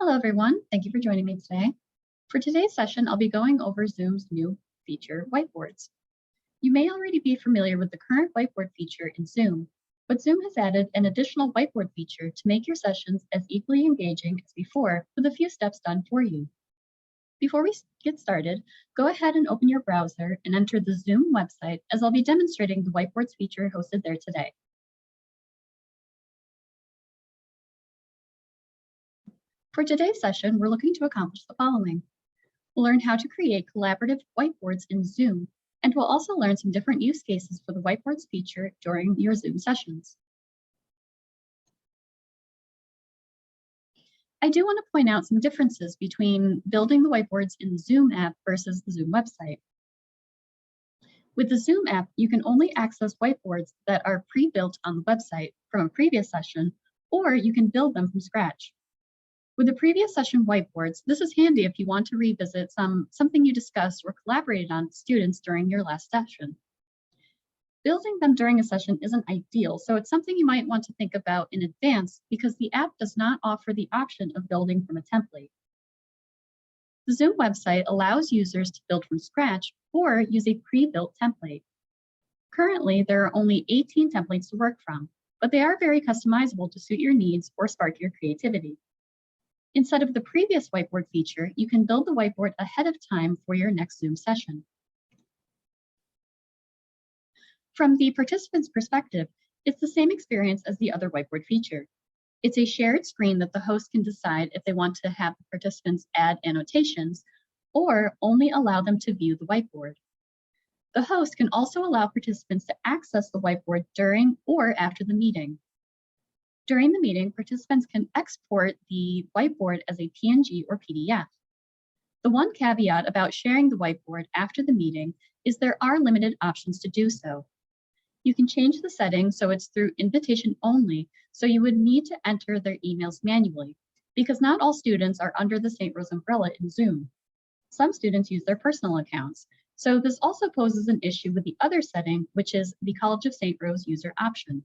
Hello, everyone. Thank you for joining me today. For today's session, I'll be going over Zoom's new feature, Whiteboards. You may already be familiar with the current whiteboard feature in Zoom, but Zoom has added an additional whiteboard feature to make your sessions as equally engaging as before with a few steps done for you. Before we get started, go ahead and open your browser and enter the Zoom website, as I'll be demonstrating the Whiteboards feature hosted there today. For today's session, we're looking to accomplish the following. We'll learn how to create collaborative whiteboards in Zoom, and we'll also learn some different use cases for the Whiteboards feature during your Zoom sessions. I do want to point out some differences between building the whiteboards in the Zoom app versus the Zoom website. With the Zoom app, you can only access whiteboards that are pre-built on the website from a previous session, or you can build them from scratch. With the previous session whiteboards, this is handy if you want to revisit something you discussed or collaborated on with students during your last session. Building them during a session isn't ideal, so it's something you might want to think about in advance because the app does not offer the option of building from a template. The Zoom website allows users to build from scratch or use a pre-built template. Currently, there are only 18 templates to work from, but they are very customizable to suit your needs or spark your creativity. Instead of the previous whiteboard feature, you can build the whiteboard ahead of time for your next Zoom session. From the participant's perspective, it's the same experience as the other whiteboard feature. It's a shared screen that the host can decide if they want to have the participants add annotations or only allow them to view the whiteboard. The host can also allow participants to access the whiteboard during or after the meeting. During the meeting, participants can export the whiteboard as a PNG or PDF. The one caveat about sharing the whiteboard after the meeting is there are limited options to do so. You can change the settings so it's through invitation only, so you would need to enter their emails manually, because not all students are under the St. Rose umbrella in Zoom. Some students use their personal accounts, so this also poses an issue with the other setting, which is the College of St. Rose user option.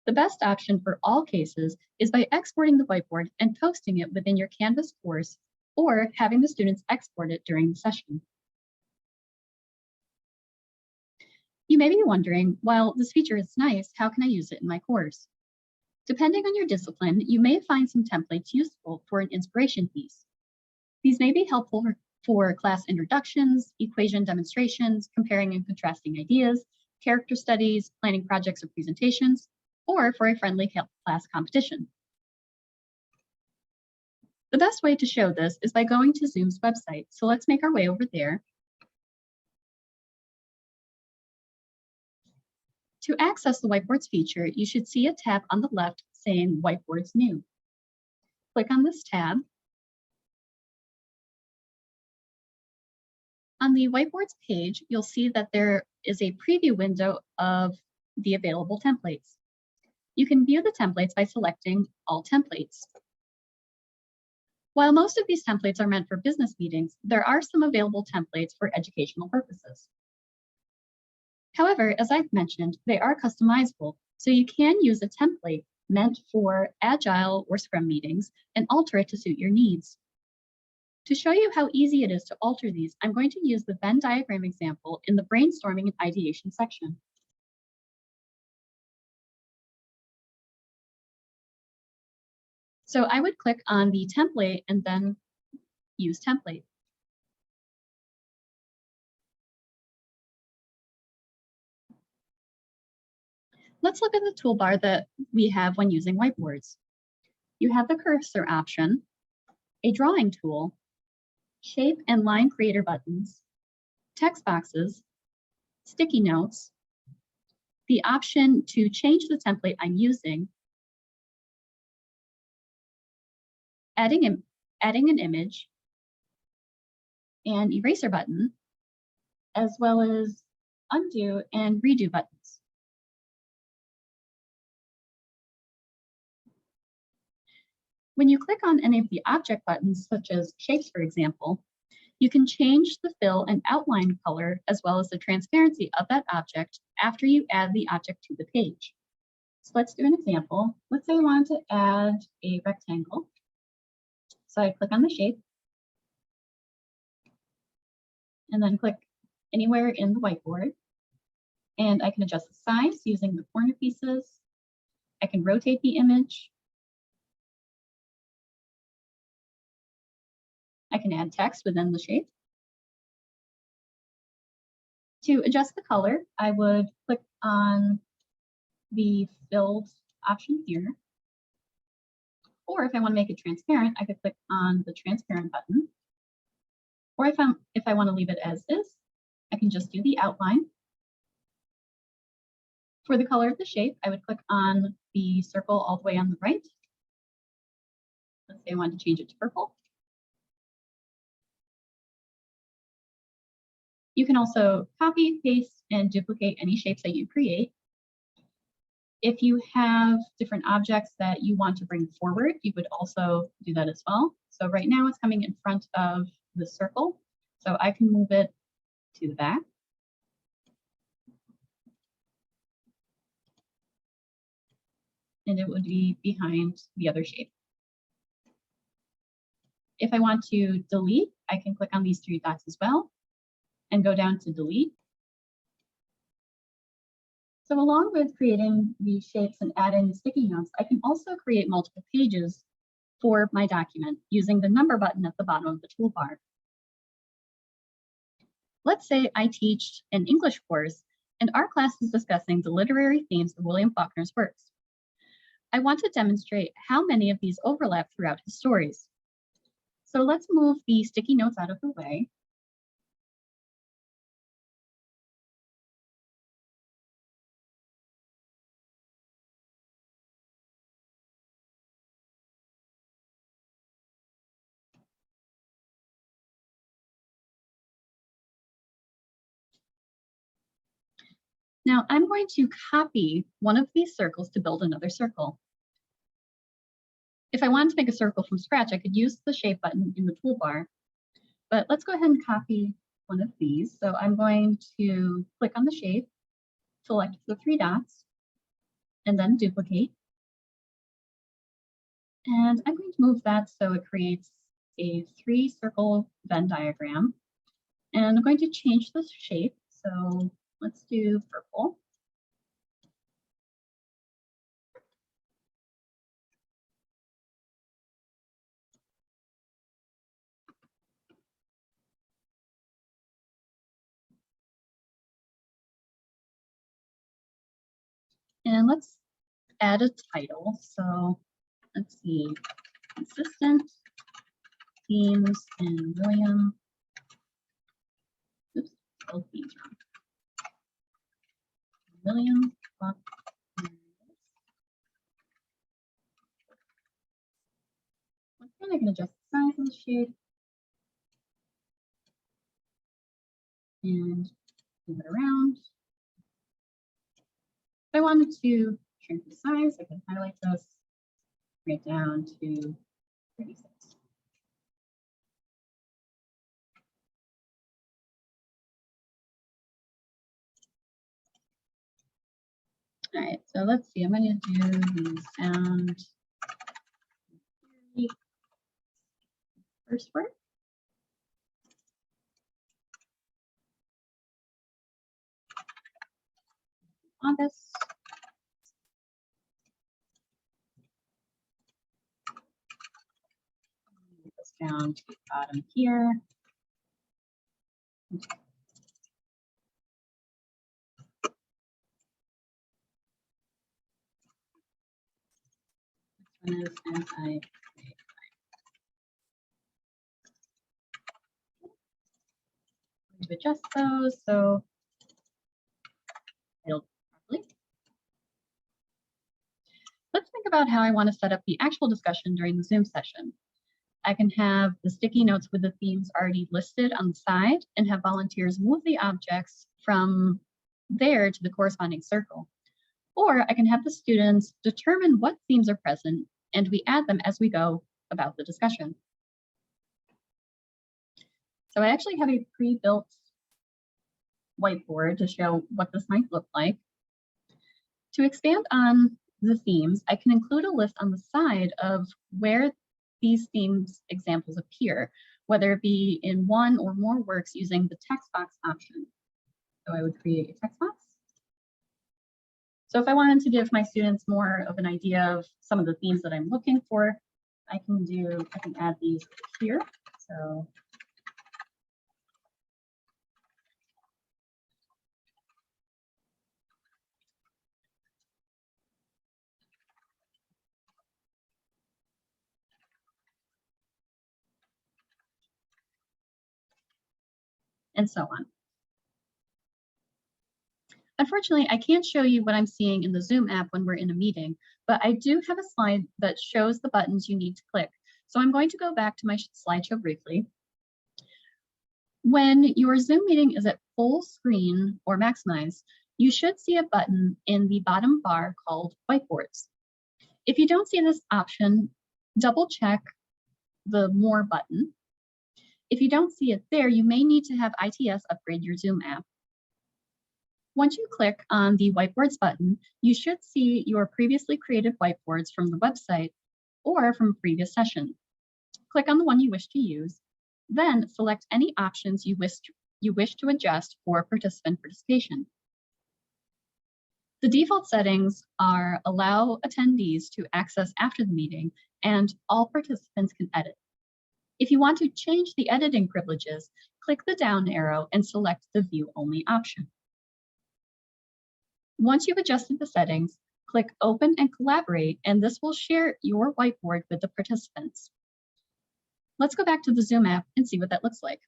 The best option for all cases is by exporting the whiteboard and posting it within your Canvas course or having the students export it during the session. You may be wondering, while this feature is nice, how can I use it in my course? Depending on your discipline, you may find some templates useful for an inspiration piece. These may be helpful for class introductions, equation demonstrations, comparing and contrasting ideas, character studies, planning projects or presentations, or for a friendly class competition. The best way to show this is by going to Zoom's website. So let's make our way over there. To access the Whiteboards feature, you should see a tab on the left saying Whiteboards New. Click on this tab. On the Whiteboards page, you'll see that there is a preview window of the available templates. You can view the templates by selecting All Templates. While most of these templates are meant for business meetings, there are some available templates for educational purposes. However, as I've mentioned, they are customizable, so you can use a template meant for Agile or Scrum meetings and alter it to suit your needs. To show you how easy it is to alter these, I'm going to use the Venn diagram example in the brainstorming and ideation section. So I would click on the template and then use template. Let's look at the toolbar that we have when using whiteboards. You have the cursor option, a drawing tool, shape and line creator buttons, text boxes, sticky notes, the option to change the template I'm using, adding an image, and eraser button, as well as undo and redo buttons. When you click on any of the object buttons, such as shapes, for example, you can change the fill and outline color as well as the transparency of that object after you add the object to the page. So let's do an example. Let's say I wanted to add a rectangle. So I click on the shape and then click anywhere in the whiteboard. And I can adjust the size using the corner pieces. I can rotate the image. I can add text within the shape. To adjust the color, I would click on the filled option here. Or if I want to make it transparent, I could click on the transparent button. Or if I want to leave it as is, I can just do the outline. For the color of the shape, I would click on the circle all the way on the right. Let's say I want to change it to purple. You can also copy, paste, and duplicate any shapes that you create. If you have different objects that you want to bring forward, you would also do that as well. So right now it's coming in front of the circle, so I can move it to the back. And it would be behind the other shape. If I want to delete, I can click on these three dots as well and go down to delete. So along with creating these shapes and adding the sticky notes, I can also create multiple pages for my document using the number button at the bottom of the toolbar. Let's say I teach an English course and our class is discussing the literary themes of William Faulkner's works. I want to demonstrate how many of these overlap throughout his stories. So let's move the sticky notes out of the way. Now I'm going to copy one of these circles to build another circle. If I wanted to make a circle from scratch, I could use the shape button in the toolbar, but let's go ahead and copy one of these. So I'm going to click on the shape, select the three dots, and then duplicate. And I'm going to move that so it creates a three-circle Venn diagram. And I'm going to change the shape. So let's do purple. And let's add a title. So let's see, consistent themes in William. Oops, spelled themes wrong. William Faulkner. Once again, I can adjust the size of the shape and move it around. If I wanted to shrink the size, I can highlight this, bring it down to 36. All right, so let's see, I'm going to do the sound first word. August. Move this down to the bottom here. This one is anti. To adjust those so it'll properly. Let's think about how I want to set up the actual discussion during the Zoom session. I can have the sticky notes with the themes already listed on the side and have volunteers move the objects from there to the corresponding circle. Or I can have the students determine what themes are present and we add them as we go about the discussion. So I actually have a pre-built whiteboard to show what this might look like. To expand on the themes, I can include a list on the side of where these themes examples appear, whether it be in one or more works using the text box option. So I would create a text box. So if I wanted to give my students more of an idea of some of the themes that I'm looking for, I can add these here. So and so on. Unfortunately, I can't show you what I'm seeing in the Zoom app when we're in a meeting, but I do have a slide that shows the buttons you need to click. So I'm going to go back to my slideshow briefly. When your Zoom meeting is at full screen or maximized, you should see a button in the bottom bar called Whiteboards. If you don't see this option, double check the More button. If you don't see it there, you may need to have ITS upgrade your Zoom app. Once you click on the Whiteboards button, you should see your previously created whiteboards from the website or from a previous session. Click on the one you wish to use, then select any options you wish to adjust for participant participation. The default settings are allow attendees to access after the meeting, and all participants can edit. If you want to change the editing privileges, click the down arrow and select the View Only option. Once you've adjusted the settings, click Open and Collaborate, and this will share your whiteboard with the participants. Let's go back to the Zoom app and see what that looks like.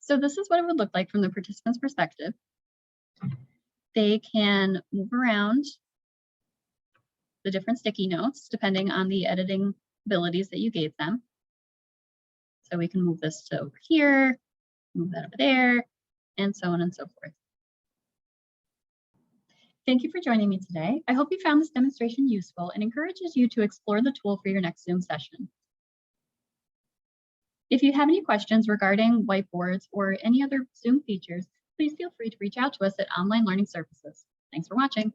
So this is what it would look like from the participant's perspective. They can move around the different sticky notes depending on the editing abilities that you gave them. So we can move this to over here, move that over there, and so on and so forth. Thank you for joining me today. I hope you found this demonstration useful and encourages you to explore the tool for your next Zoom session. If you have any questions regarding whiteboards or any other Zoom features, please feel free to reach out to us at Online Learning Services. Thanks for watching.